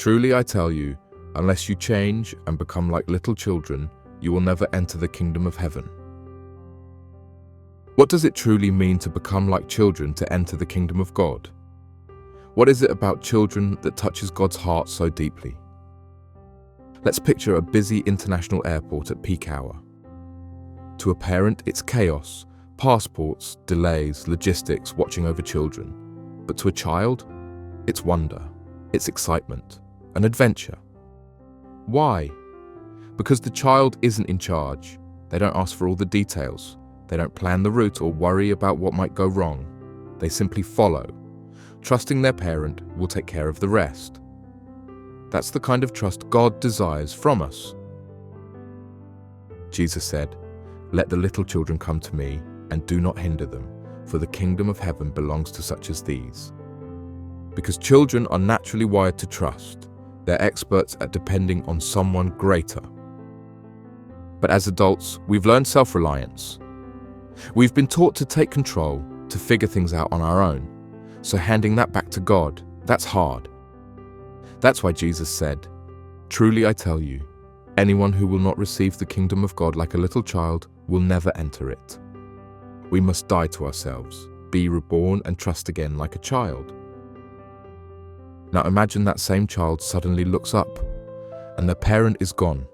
Truly I tell you, unless you change and become like little children, you will never enter the kingdom of heaven. What does it truly mean to become like children to enter the kingdom of God? What is it about children that touches God's heart so deeply? Let's picture a busy international airport at peak hour. To a parent, it's chaos, passports, delays, logistics, watching over children. But to a child, it's wonder, it's excitement, an adventure. Why? Because the child isn't in charge. They don't ask for all the details. They don't plan the route or worry about what might go wrong. They simply follow, trusting their parent will take care of the rest. That's the kind of trust God desires from us. Jesus said, "Let the little children come to me, and do not hinder them, for the kingdom of heaven belongs to such as these." Because children are naturally wired to trust. They're experts at depending on someone greater. But as adults, we've learned self-reliance. We've been taught to take control, to figure things out on our own. So handing that back to God, that's hard. That's why Jesus said, "Truly I tell you, anyone who will not receive the kingdom of God like a little child will never enter it." We must die to ourselves, be reborn and trust again like a child. Now imagine that same child suddenly looks up, and their parent is gone.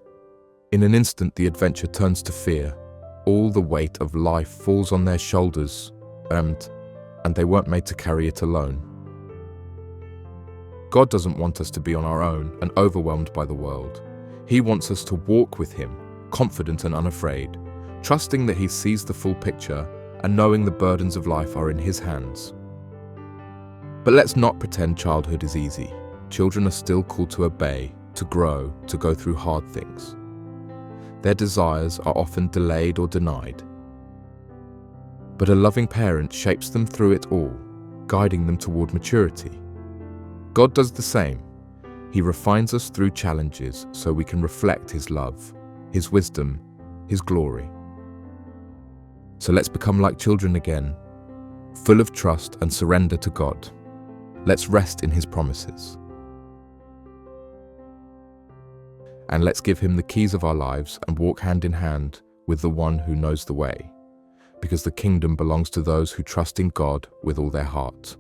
In an instant, the adventure turns to fear. All the weight of life falls on their shoulders, and they weren't made to carry it alone. God doesn't want us to be on our own and overwhelmed by the world. He wants us to walk with Him, confident and unafraid, trusting that He sees the full picture and knowing the burdens of life are in His hands. But let's not pretend childhood is easy. Children are still called to obey, to grow, to go through hard things. Their desires are often delayed or denied. But a loving parent shapes them through it all, guiding them toward maturity. God does the same. He refines us through challenges so we can reflect His love, His wisdom, His glory. So let's become like children again, full of trust and surrender to God. Let's rest in His promises. And let's give Him the keys of our lives and walk hand in hand with the one who knows the way, because the kingdom belongs to those who trust in God with all their heart.